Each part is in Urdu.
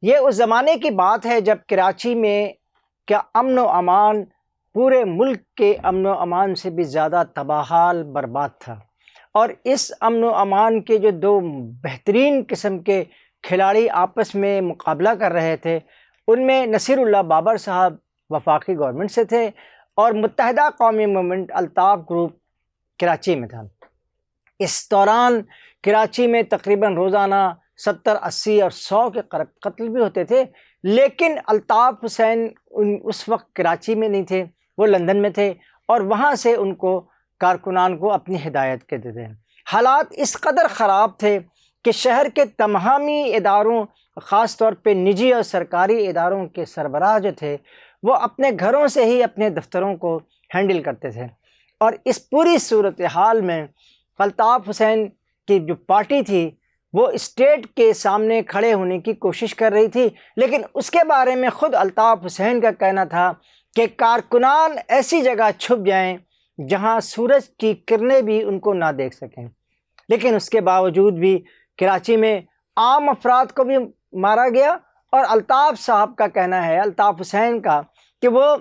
یہ اس زمانے کی بات ہے جب کراچی میں کیا امن و امان پورے ملک کے امن و امان سے بھی زیادہ تباہال برباد تھا، اور اس امن و امان کے جو دو بہترین قسم کے کھلاڑی آپس میں مقابلہ کر رہے تھے، ان میں نصیر اللہ بابر صاحب وفاقی گورنمنٹ سے تھے، اور متحدہ قومی موومنٹ الطاف گروپ کراچی میں تھا۔ اس دوران کراچی میں تقریباً روزانہ 70، 80 اور 100 کے قریب قتل بھی ہوتے تھے، لیکن الطاف حسین اس وقت کراچی میں نہیں تھے، وہ لندن میں تھے، اور وہاں سے ان کو کارکنان کو اپنی ہدایت کے دیتے ہیں۔ حالات اس قدر خراب تھے کہ شہر کے تمامی اداروں، خاص طور پہ نجی اور سرکاری اداروں کے سربراہ جو تھے، وہ اپنے گھروں سے ہی اپنے دفتروں کو ہینڈل کرتے تھے، اور اس پوری صورتحال میں الطاف حسین کی جو پارٹی تھی وہ اسٹیٹ کے سامنے کھڑے ہونے کی کوشش کر رہی تھی، لیکن اس کے بارے میں خود الطاف حسین کا کہنا تھا کہ کارکنان ایسی جگہ چھپ جائیں جہاں سورج کی کرنیں بھی ان کو نہ دیکھ سکیں۔ لیکن اس کے باوجود بھی کراچی میں عام افراد کو بھی مارا گیا، اور الطاف صاحب کا کہنا ہے، الطاف حسین کا، کہ وہ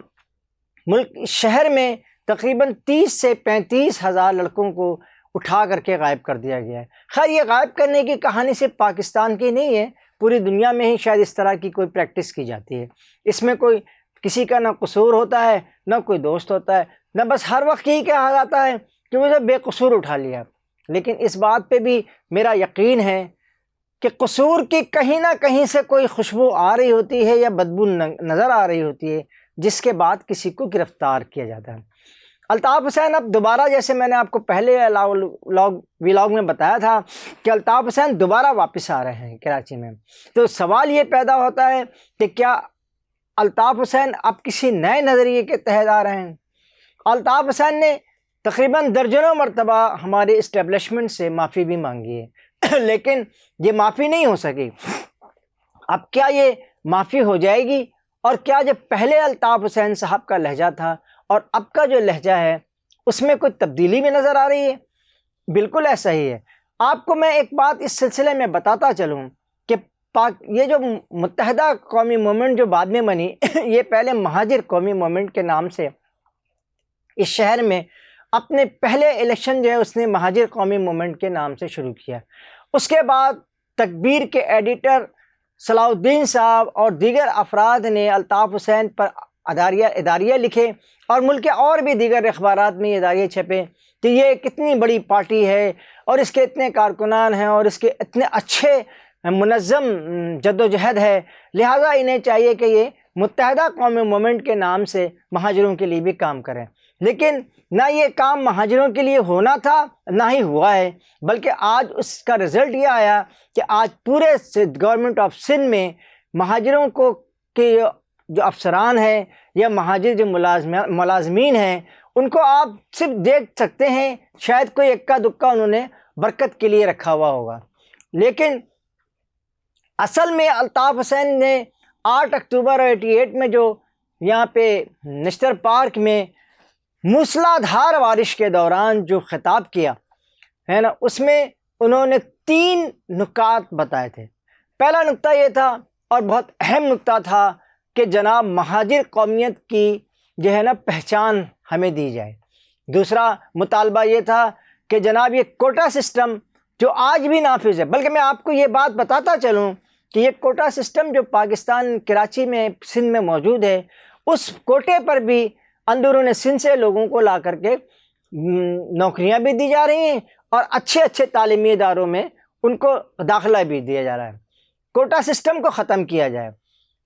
شہر میں تقریباً 30 سے 35 ہزار لڑکوں کو اٹھا کر کے غائب کر دیا گیا ہے۔ خیر، یہ غائب کرنے کی کہانی صرف پاکستان کی نہیں ہے، پوری دنیا میں ہی شاید اس طرح کی کوئی پریکٹس کی جاتی ہے۔ اس میں کوئی کسی کا نہ قصور ہوتا ہے، نہ کوئی دوست ہوتا ہے، نہ بس ہر وقت یہی کہا جاتا ہے کہ وہ بے قصور اٹھا لیا۔ لیکن اس بات پہ بھی میرا یقین ہے کہ قصور کی کہیں نہ کہیں سے کوئی خوشبو آ رہی ہوتی ہے یا بدبو نظر آ رہی ہوتی ہے، جس کے بعد کسی کو گرفتار کیا جاتا ہے۔ الطاف حسین اب دوبارہ، جیسے میں نے آپ کو پہلے ویلاگ میں بتایا تھا کہ الطاف حسین دوبارہ واپس آ رہے ہیں کراچی میں، تو سوال یہ پیدا ہوتا ہے کہ کیا الطاف حسین اب کسی نئے نظریے کے تحت آ رہے ہیں؟ الطاف حسین نے تقریباً درجنوں مرتبہ ہمارے اسٹیبلشمنٹ سے معافی بھی مانگی ہے لیکن یہ معافی نہیں ہو سکی۔ اب کیا یہ معافی ہو جائے گی؟ اور کیا جو پہلے الطاف حسین صاحب کا لہجہ تھا اور اب کا جو لہجہ ہے اس میں کوئی تبدیلی بھی نظر آ رہی ہے؟ بالکل ایسا ہی ہے۔ آپ کو میں ایک بات اس سلسلے میں بتاتا چلوں کہ یہ جو متحدہ قومی موومنٹ جو بعد میں بنی یہ پہلے مہاجر قومی موومنٹ کے نام سے اس شہر میں اپنے پہلے الیکشن جو ہے اس نے مہاجر قومی موومنٹ کے نام سے شروع کیا۔ اس کے بعد تکبیر کے ایڈیٹر صلاح الدین صاحب اور دیگر افراد نے الطاف حسین پر اداریہ لکھے، اور ملک کے اور بھی دیگر اخبارات میں یہ اداریے چھپے کہ یہ کتنی بڑی پارٹی ہے اور اس کے اتنے کارکنان ہیں اور اس کے اتنے اچھے منظم جد و جہد ہے، لہٰذا انہیں چاہیے کہ یہ متحدہ قومی موومنٹ کے نام سے مہاجروں کے لیے بھی کام کریں۔ لیکن نہ یہ کام مہاجروں کے لیے ہونا تھا، نہ ہی ہوا ہے، بلکہ آج اس کا رزلٹ یہ آیا کہ آج پورے گورنمنٹ آف سندھ میں مہاجروں کو کے جو افسران ہیں یا مہاجر جو ملازمین ہیں ان کو آپ صرف دیکھ سکتے ہیں، شاید کوئی اکا دکا انہوں نے برکت کے لیے رکھا ہوا ہوگا۔ لیکن اصل میں الطاف حسین نے 8 اکتوبر 88 میں جو یہاں پہ نشتر پارک میں موسلا دھار بارش کے دوران جو خطاب کیا ہے نا، اس میں انہوں نے 3 نکات بتائے تھے۔ پہلا نکتہ یہ تھا، اور بہت اہم نکتہ تھا، کہ جناب مہاجر قومیت کی جو ہے نا پہچان ہمیں دی جائے۔ دوسرا مطالبہ یہ تھا کہ جناب یہ کوٹا سسٹم جو آج بھی نافذ ہے، بلکہ میں آپ کو یہ بات بتاتا چلوں کہ یہ کوٹا سسٹم جو پاکستان کراچی میں سندھ میں موجود ہے، اس کوٹے پر بھی اندرون سندھ سے لوگوں کو لا کر کے نوکریاں بھی دی جا رہی ہیں، اور اچھے اچھے تعلیمی اداروں میں ان کو داخلہ بھی دیا جا رہا ہے۔ کوٹا سسٹم کو ختم کیا جائے۔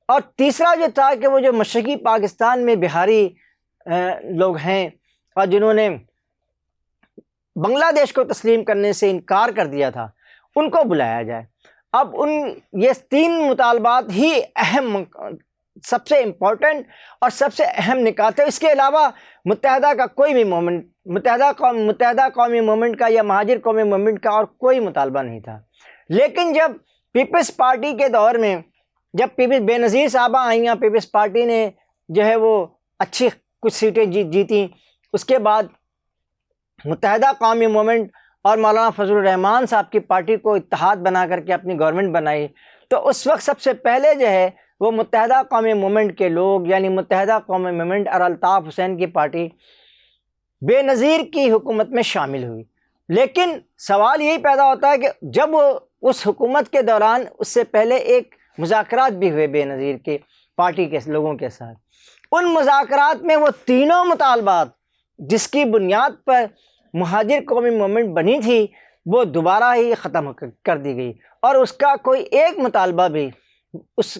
اور تیسرا جو تھا کہ وہ جو مشرقی پاکستان میں بہاری لوگ ہیں اور جنہوں نے بنگلہ دیش کو تسلیم کرنے سے انکار کر دیا تھا، ان کو بلایا جائے۔ اب یہ 3 مطالبات ہی اہم، سب سے امپورٹنٹ اور سب سے اہم نکات ہے۔ اس کے علاوہ متحدہ کا کوئی بھی موومنٹ، متحدہ قومی موومنٹ کا یا مہاجر قومی موومنٹ کا اور کوئی مطالبہ نہیں تھا۔ لیکن جب پیپلز پارٹی کے دور میں جب بے نظیر صاحبہ آئیں، پیپلز پارٹی نے جو ہے وہ اچھی کچھ سیٹیں جیتیں، اس کے بعد متحدہ قومی موومنٹ اور مولانا فضل الرحمان صاحب کی پارٹی کو اتحاد بنا کر کے اپنی گورنمنٹ بنائی، تو اس وقت سب سے پہلے جو ہے وہ متحدہ قومی موومنٹ کے لوگ، یعنی متحدہ قومی موومنٹ اور الطاف حسین کی پارٹی بے نظیر کی حکومت میں شامل ہوئی۔ لیکن سوال یہی پیدا ہوتا ہے کہ جب اس حکومت کے دوران اس سے پہلے ایک مذاکرات بھی ہوئے بے نظیر کی پارٹی کے لوگوں کے ساتھ، ان مذاکرات میں وہ تینوں مطالبات جس کی بنیاد پر مہاجر قومی موومنٹ بنی تھی وہ دوبارہ ہی ختم کر دی گئی، اور اس کا کوئی ایک مطالبہ بھی اس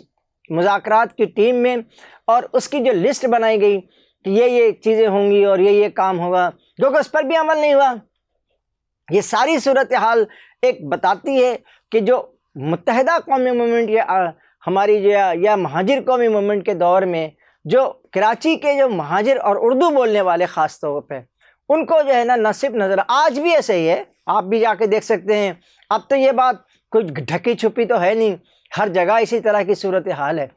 مذاکرات کی ٹیم میں اور اس کی جو لسٹ بنائی گئی کہ یہ چیزیں ہوں گی اور یہ کام ہوگا، کیونکہ اس پر بھی عمل نہیں ہوا۔ یہ ساری صورتحال ایک بتاتی ہے کہ جو متحدہ قومی موومنٹ یا ہماری جو یا مہاجر قومی موومنٹ کے دور میں جو کراچی کے جو مہاجر اور اردو بولنے والے خاص طور پہ ان کو جو ہے نہ صرف نظر، آج بھی ایسے ہی ہے، آپ بھی جا کے دیکھ سکتے ہیں، اب تو یہ بات کچھ ڈھکی چھپی تو ہے نہیں، ہر جگہ اسی طرح کی صورتحال ہے۔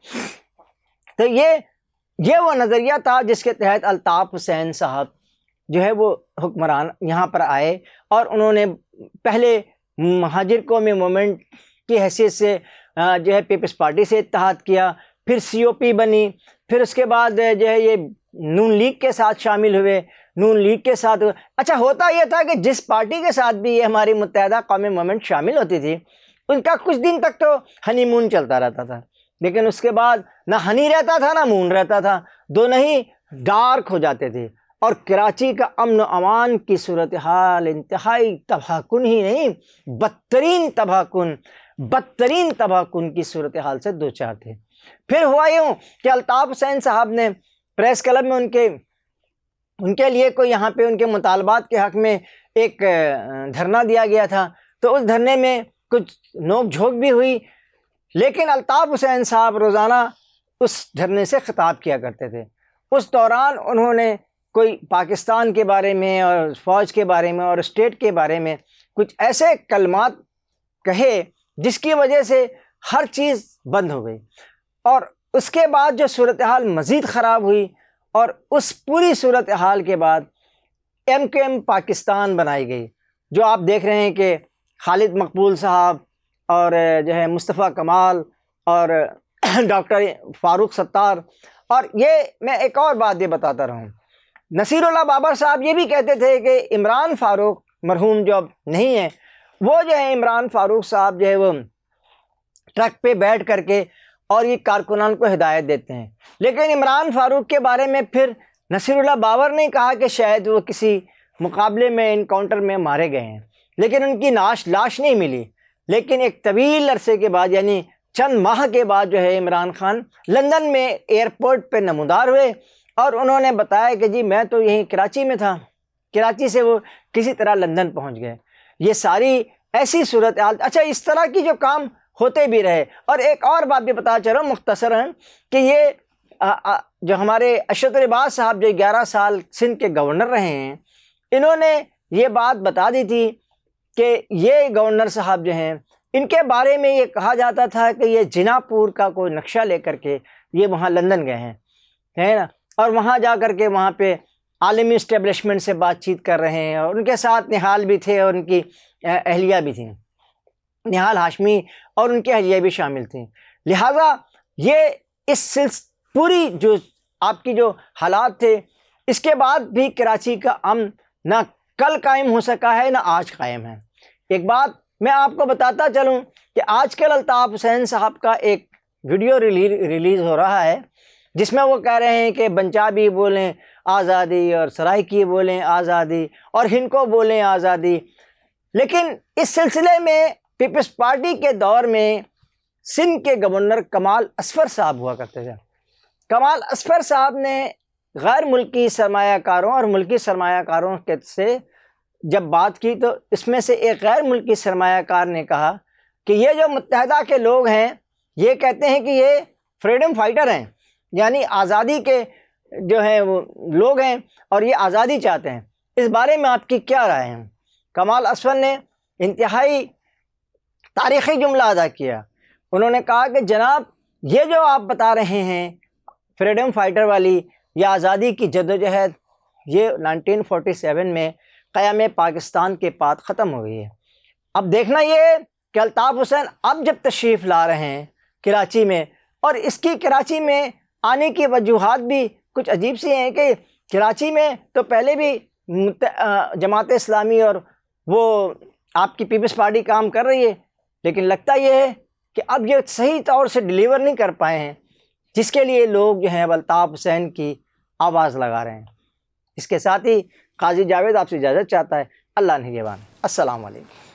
تو یہ وہ نظریہ تھا جس کے تحت الطاف حسین صاحب جو ہے وہ حکمران یہاں پر آئے، اور انہوں نے پہلے مہاجر قومی موومنٹ کی حیثیت سے جو ہے پیپلز پارٹی سے اتحاد کیا، پھر سی او پی بنی، پھر اس کے بعد جو ہے یہ نون لیگ کے ساتھ شامل ہوئے، نون لیگ کے ساتھ اچھا ہوتا یہ تھا کہ جس پارٹی کے ساتھ بھی یہ ہماری متحدہ قومی موومنٹ شامل ہوتی تھی ان کا کچھ دن تک تو ہنی مون چلتا رہتا تھا، لیکن اس کے بعد نہ ہنی رہتا تھا نہ مون رہتا تھا، دونوں ہی ڈارک ہو جاتے تھے، اور کراچی کا امن و امان کی صورتحال انتہائی تباہ کن ہی نہیں، بدترین تباہ کن کی صورتحال سے دو چار تھے۔ پھر ہوا یوں کہ الطاف حسین صاحب نے پریس کلب میں ان کے لیے کوئی یہاں پہ ان کے مطالبات کے حق میں ایک دھرنا دیا گیا تھا، تو اس دھرنے میں کچھ نوک جھوک بھی ہوئی، لیکن الطاف حسین صاحب روزانہ اس دھرنے سے خطاب کیا کرتے تھے۔ اس دوران انہوں نے کوئی پاکستان کے بارے میں اور فوج کے بارے میں اور اسٹیٹ کے بارے میں کچھ ایسے کلمات کہے جس کی وجہ سے ہر چیز بند ہو گئی، اور اس کے بعد جو صورتحال مزید خراب ہوئی، اور اس پوری صورتحال کے بعد ایم کیو ایم پاکستان بنائی گئی، جو آپ دیکھ رہے ہیں کہ خالد مقبول صاحب اور جو ہے مصطفیٰ کمال اور ڈاکٹر فاروق ستار، اور یہ میں ایک اور بات یہ بتاتا رہا ہوں، نصیر اللہ بابر صاحب یہ بھی کہتے تھے کہ عمران فاروق مرحوم جو اب نہیں ہے، وہ جو ہے عمران فاروق صاحب جو ہے وہ ٹرک پہ بیٹھ کر کے اور یہ کارکنان کو ہدایت دیتے ہیں، لیکن عمران فاروق کے بارے میں پھر نصیر اللہ بابر نے کہا کہ شاید وہ کسی مقابلے میں انکاؤنٹر میں مارے گئے ہیں، لیکن ان کی لاش نہیں ملی، لیکن ایک طویل عرصے کے بعد یعنی چند ماہ کے بعد جو ہے عمران خان لندن میں ایئرپورٹ پہ نمودار ہوئے، اور انہوں نے بتایا کہ جی میں تو یہیں کراچی میں تھا، کراچی سے وہ کسی طرح لندن پہنچ گئے۔ یہ ساری ایسی صورتحال، اچھا اس طرح کی جو کام ہوتے بھی رہے۔ اور ایک اور بات بھی بتا چلو مختصراً کہ یہ جو ہمارے اشرف العباد صاحب جو 11 سال سندھ کے گورنر رہے ہیں، انہوں نے یہ بات بتا دی تھی کہ یہ گورنر صاحب جو ہیں ان کے بارے میں یہ کہا جاتا تھا کہ یہ جنا پور کا کوئی نقشہ لے کر کے یہ وہاں لندن گئے ہیں، ہے نا، اور وہاں جا کر کے وہاں پہ عالمی اسٹیبلشمنٹ سے بات چیت کر رہے ہیں، اور ان کے ساتھ نہال بھی تھے اور ان کی اہلیہ بھی تھیں، نہال ہاشمی اور ان کی اہلیہ بھی شامل تھیں۔ لہٰذا یہ پوری جو آپ کی جو حالات تھے، اس کے بعد بھی کراچی کا امن نہ کل قائم ہو سکا ہے نہ آج قائم ہے۔ ایک بات میں آپ کو بتاتا چلوں کہ آج کل الطاف حسین صاحب کا ایک ویڈیو ریلیز ہو رہا ہے جس میں وہ کہہ رہے ہیں کہ پنجابی بولیں آزادی اور سرائکی بولیں آزادی اور ہندکو بولیں آزادی، لیکن اس سلسلے میں پیپلز پارٹی کے دور میں سندھ کے گورنر کمال اصفر صاحب ہوا کرتے تھے۔ کمال اصفر صاحب نے غیر ملکی سرمایہ کاروں اور ملکی سرمایہ کاروں سے جب بات کی تو اس میں سے ایک غیر ملکی سرمایہ کار نے کہا کہ یہ جو متحدہ کے لوگ ہیں یہ کہتے ہیں کہ یہ فریڈم فائٹر ہیں، یعنی آزادی کے جو ہیں وہ لوگ ہیں اور یہ آزادی چاہتے ہیں، اس بارے میں آپ کی کیا رائے ہے؟ کمال اصفر نے انتہائی تاریخی جملہ ادا کیا، انہوں نے کہا کہ جناب یہ جو آپ بتا رہے ہیں فریڈم فائٹر والی یا آزادی کی جدوجہد، یہ 1947 میں قیام پاکستان کے بعد ختم ہو گئی ہے۔ اب دیکھنا یہ کہ الطاف حسین اب جب تشریف لا رہے ہیں کراچی میں، اور اس کی کراچی میں آنے کی وجوہات بھی کچھ عجیب سی ہیں کہ کراچی میں تو پہلے بھی جماعت اسلامی اور وہ آپ کی پیپلز پارٹی کام کر رہی ہے، لیکن لگتا یہ ہے کہ اب یہ صحیح طور سے ڈیلیور نہیں کر پائے ہیں، جس کے لیے لوگ جو ہیں اب الطاف حسین کی آواز لگا رہے ہیں۔ اس کے ساتھ ہی قاضی جاوید آپ سے اجازت چاہتا ہے۔ اللہ نگہبان۔ السلام علیکم۔